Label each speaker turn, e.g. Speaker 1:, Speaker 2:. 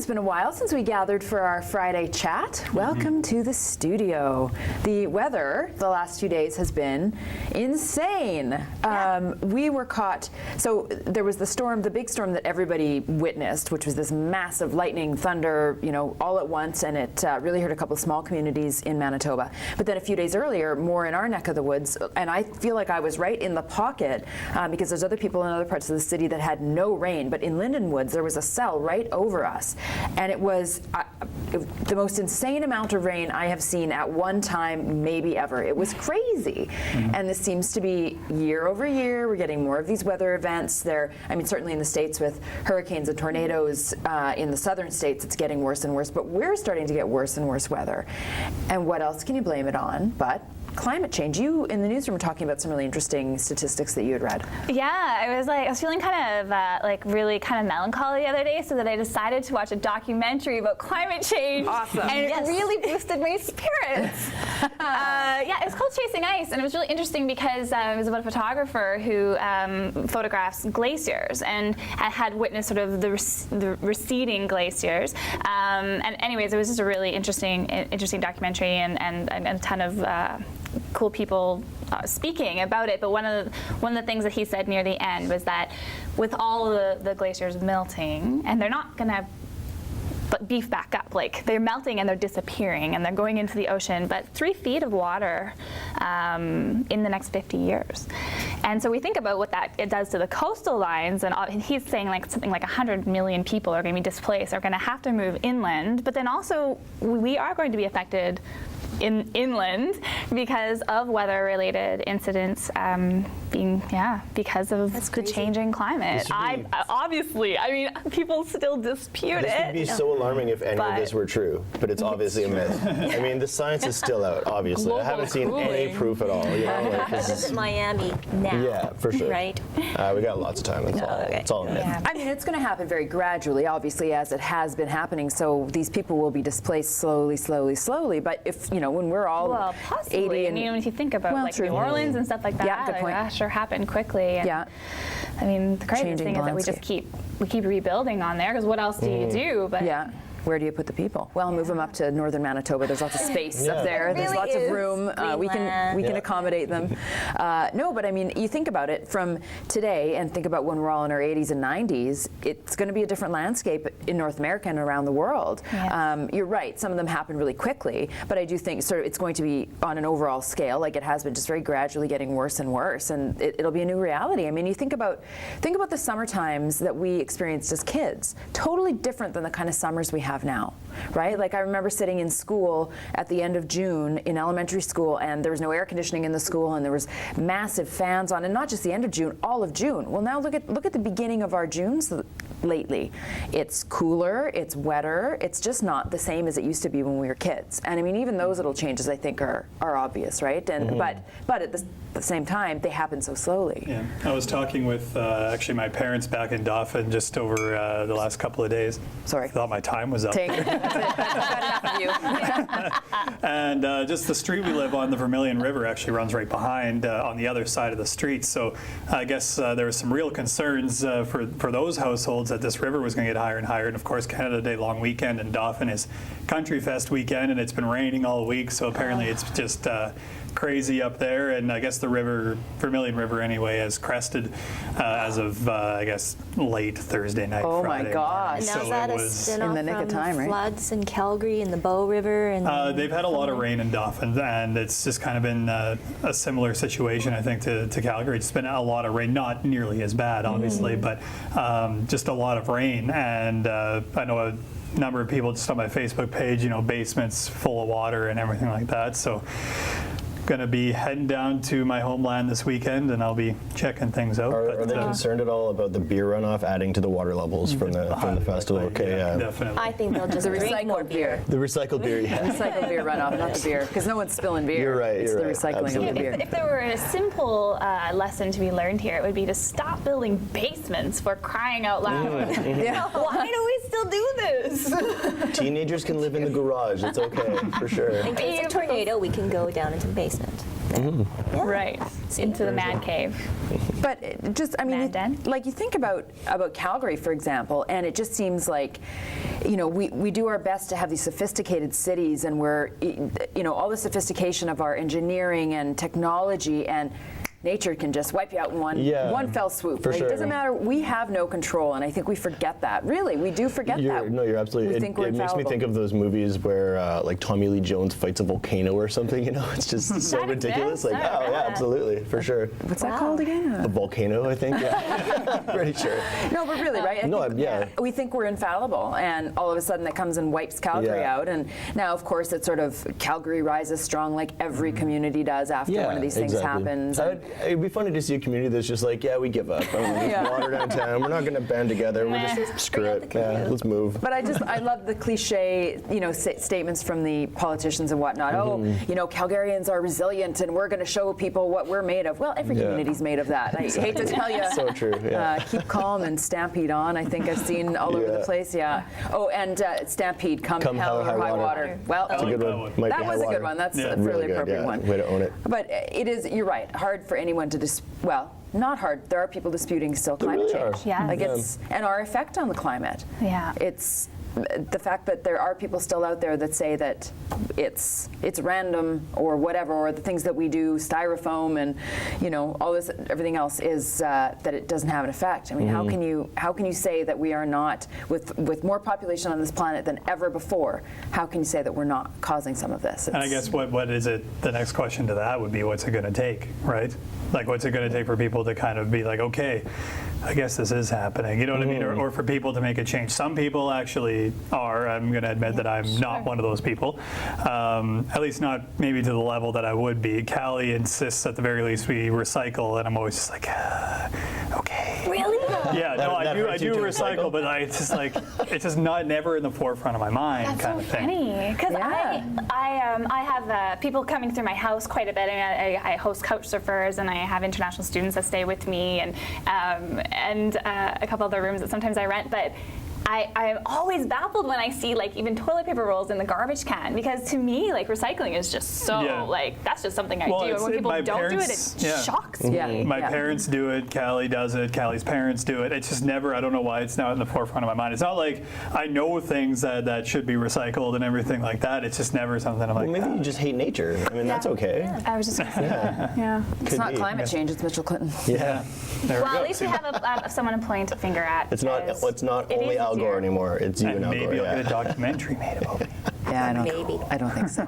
Speaker 1: it's been a while since we gathered for our Friday chat. Welcome to the studio. The weather the last few days has been insane. We were caught, so there was the storm, the big storm that everybody witnessed, which was this massive lightning, thunder, all at once, and it really hurt a couple of small communities in Manitoba. But then a few days earlier, more in our neck of the woods, and I feel like I was right in the pocket because there's other people in other parts of the city that had no rain, but in Linden Woods there was a cell right over us, and it was the most insane amount of rain I have seen at one time, maybe ever. It was crazy. And this seems to be year over year. We're getting more of these weather events. Certainly in the States with hurricanes and tornadoes, in the southern states it's getting worse and worse, but we're starting to get worse and worse weather. And what else can you blame it on but climate change? You in the newsroom were talking about some really interesting statistics that you had read.
Speaker 2: Yeah, I was feeling kind of really melancholy the other day, so that I decided to watch a documentary about climate change.
Speaker 1: Awesome.
Speaker 2: And it really boosted my spirits. It was called Chasing Ice, and it was really interesting because it was about a photographer who photographs glaciers and had witnessed sort of the receding glaciers. And anyways, it was just a really interesting documentary and a ton of cool people speaking about it. But one of the things that he said near the end was that with all of the glaciers melting, and they're not going to beef back up, like they're melting and they're disappearing and they're going into the ocean, but 3 feet of water in the next 50 years. And so we think about what that it does to the coastal lines, and he's saying something like 100 million people are going to be displaced, are going to have to move inland, but then also we are going to be affected inland because of weather-related incidents because of the changing climate. Obviously, people still dispute
Speaker 3: this
Speaker 2: it.
Speaker 3: Would be so alarming if any of this were true, but it's obviously a myth. The science is still out, obviously. I haven't seen any proof at all.
Speaker 4: This is Miami now.
Speaker 3: Yeah, for sure.
Speaker 4: Right?
Speaker 3: We got lots of time. It's all a myth.
Speaker 1: Yeah. It's going to happen very gradually, obviously, as it has been happening. So these people will be displaced slowly. But if when we're all
Speaker 2: possibly.
Speaker 1: 80 and
Speaker 2: if you think about New Orleans and stuff like that,
Speaker 1: yeah, good point.
Speaker 2: That sure happened quickly. And the craziest thing is that we just keep rebuilding on there, because what else do you do? But
Speaker 1: where do you put the people? Well, move them up to northern Manitoba. There's lots of space up there. There's lots of room. We can accommodate them. No, but you think about it from today and think about when we're all in our 80s and 90s, it's going to be a different landscape in North America and around the world. Yeah. You're right. Some of them happen really quickly, but I do think it's going to be on an overall scale, like it has been, just very gradually getting worse and worse, and it'll be a new reality. You think about the summer times that we experienced as kids. Totally different than the kind of summers we have now, right? I remember sitting in school at the end of June in elementary school, and there was no air conditioning in the school, and there was massive fans on, and not just the end of June, all of June. Well, now look at the beginning of our Junes lately. It's cooler, it's wetter, it's just not the same as it used to be when we were kids. And even those little changes, I think, are obvious, right? And but at the same time, they happen so slowly.
Speaker 5: Yeah, I was talking with actually my parents back in Dauphin just over the last couple of days.
Speaker 1: Sorry.
Speaker 5: I thought my time was up.
Speaker 1: Take it. That's it. That's enough of you.
Speaker 5: And just the street we live on, the Vermilion River, actually runs right behind on the other side of the street. So I guess there was some real concerns for those households that this river was going to get higher and higher. And of course, Canada Day long weekend in Dauphin is Country Fest weekend, and it's been raining all week. So apparently it's just crazy up there, and I guess the Vermilion River anyway, has crested as of I guess late Thursday night.
Speaker 1: Oh
Speaker 5: Friday
Speaker 1: my gosh!
Speaker 4: And now
Speaker 5: so
Speaker 4: that
Speaker 5: it
Speaker 4: a
Speaker 5: was
Speaker 4: spin-off
Speaker 1: in the nick of time, right?
Speaker 4: Floods in Calgary and the Bow River, and
Speaker 5: they've had a lot of rain in Dauphin, and it's just kind of been a similar situation, I think, to Calgary. It's been a lot of rain, not nearly as bad, obviously, but just a lot of rain, and I know a number of people just on my Facebook page, basements full of water and everything like that. So going to be heading down to my homeland this weekend, and I'll be checking things out.
Speaker 3: Are they concerned at all about the beer runoff adding to the water levels from the festival? Okay,
Speaker 5: yeah, definitely.
Speaker 4: I think they'll just drink more beer.
Speaker 3: The recycled beer, yeah.
Speaker 1: Recycled beer runoff, not the beer, because no one's spilling beer.
Speaker 3: You're right.
Speaker 1: It's the recycling of the beer.
Speaker 2: If there were a simple lesson to be learned here, it would be to stop building basements, for crying out loud.
Speaker 1: Yeah.
Speaker 2: Why do we still do this?
Speaker 3: Teenagers can live in the garage. It's okay, for sure.
Speaker 4: In case of tornado, we can go down into the basement.
Speaker 2: Right. Into the man cave.
Speaker 1: But just, I mean,
Speaker 2: Mad Den?
Speaker 1: like you think about Calgary, for example, and it just seems like, we do our best to have these sophisticated cities, and we're, all the sophistication of our engineering and technology, and nature can just wipe you out in one fell swoop.
Speaker 3: For
Speaker 1: Like,
Speaker 3: sure.
Speaker 1: It doesn't matter. We have no control, and I think we forget that. Really, we do forget that.
Speaker 3: No, you're absolutely.
Speaker 1: We think we're
Speaker 3: it makes me
Speaker 1: infallible.
Speaker 3: think of those movies where like Tommy Lee Jones fights a volcano or something. It's just so
Speaker 2: That
Speaker 3: ridiculous.
Speaker 2: exists?
Speaker 3: Like,
Speaker 2: I don't
Speaker 3: oh
Speaker 2: know
Speaker 3: yeah,
Speaker 2: that.
Speaker 3: absolutely, for sure.
Speaker 1: What's that called again?
Speaker 3: A volcano, I think. Yeah, pretty sure.
Speaker 1: No, but really, right? I
Speaker 3: No,
Speaker 1: think
Speaker 3: yeah.
Speaker 1: We think we're infallible, and all of a sudden that comes and wipes Calgary
Speaker 3: Yeah.
Speaker 1: out. And now, of course, it's sort of Calgary rises strong, like every community does after one of these things
Speaker 3: exactly.
Speaker 1: happens.
Speaker 3: It'd be funny to see a community that's just like, yeah, we give up.
Speaker 1: Yeah.
Speaker 3: Water downtown. We're not going to band together. We're just screw it. Yeah, let's move.
Speaker 1: But I love the cliche, statements from the politicians and whatnot.
Speaker 3: Mm-hmm.
Speaker 1: Oh, Calgarians are resilient, and we're going to show people what we're made of. Well, every
Speaker 3: Yeah.
Speaker 1: community's made of that. I hate to tell you.
Speaker 3: So true. Yeah.
Speaker 1: Keep calm and stampede on. I think I've seen all over the
Speaker 3: Yeah.
Speaker 1: place. Yeah. Oh, and stampede, come hell or high water. Well,
Speaker 3: That's a good
Speaker 5: that
Speaker 3: one.
Speaker 5: one.
Speaker 3: Might
Speaker 1: that
Speaker 3: be
Speaker 1: was
Speaker 3: high
Speaker 1: a good
Speaker 3: water.
Speaker 1: one. That's
Speaker 5: Yeah.
Speaker 1: a fairly
Speaker 3: Really good,
Speaker 1: appropriate
Speaker 3: yeah.
Speaker 1: one.
Speaker 3: Way to own it.
Speaker 1: But it is, you're right, hard for anyone to well, not hard. There are people disputing still climate
Speaker 3: really
Speaker 1: change.
Speaker 3: are.
Speaker 2: Yeah.
Speaker 1: Like
Speaker 3: Yeah.
Speaker 1: and our effect on the climate.
Speaker 2: Yeah.
Speaker 1: It's the fact that there are people still out there that say that it's random or whatever, or the things that we do, styrofoam and all this, everything else is that it doesn't have an effect. I mean, how can you say that we are not, with more population on this planet than ever before? How can you say that we're not causing some of this?
Speaker 5: And I guess what is it? The next question to that would be, what's it going to take, right? Like, what's it going to take for people to kind of be like, okay, I guess this is happening. You know what I mean? Or for people to make a change. Some people actually are. I'm going to admit that I'm not one of those people. At least not maybe to the level that I would be. Callie insists at the very least we recycle, and I'm always just like, okay.
Speaker 4: Really?
Speaker 5: Yeah,
Speaker 3: That-
Speaker 5: no, I
Speaker 3: that
Speaker 5: do
Speaker 3: hurts you to
Speaker 5: recycle, but it's just not never in the forefront of my mind.
Speaker 2: That's
Speaker 5: kind
Speaker 2: so
Speaker 5: of thing.
Speaker 2: funny because
Speaker 1: Yeah.
Speaker 2: I have people coming through my house quite a bit. I host couch surfers, and I have international students that stay with me, and a couple other rooms that sometimes I rent. But I'm always baffled when I see like even toilet paper rolls in the garbage can, because to me like recycling is just so
Speaker 5: Yeah.
Speaker 2: like that's just something I
Speaker 5: Well,
Speaker 2: do.
Speaker 5: it's-
Speaker 2: And when people
Speaker 5: my
Speaker 2: don't do it,
Speaker 5: parents-
Speaker 2: it
Speaker 5: yeah.
Speaker 2: shocks me.
Speaker 1: Yeah.
Speaker 5: My parents do it, Callie does it, Callie's parents do it. It's just never, I don't know why it's not in the forefront of my mind. It's not like I know things that should be recycled and everything like that. It's just never something I'm like,
Speaker 3: Well, maybe you just hate nature. I mean, that's okay.
Speaker 2: I was just gonna say that. Yeah.
Speaker 1: It's
Speaker 3: Could
Speaker 1: not
Speaker 3: be.
Speaker 1: climate change, it's Mitchell Clinton.
Speaker 3: Yeah.
Speaker 5: there
Speaker 2: Well,
Speaker 5: we go.
Speaker 2: at least we have someone to point a finger at.
Speaker 3: It's not.
Speaker 2: because
Speaker 3: It's not
Speaker 2: it
Speaker 3: only
Speaker 2: is
Speaker 3: Al Gore
Speaker 2: easier.
Speaker 3: anymore. It's you and
Speaker 5: And
Speaker 3: Al Gore.
Speaker 5: maybe I'll
Speaker 3: Yeah.
Speaker 5: get a documentary made about me.
Speaker 1: Yeah,
Speaker 4: Maybe.
Speaker 1: I don't think so.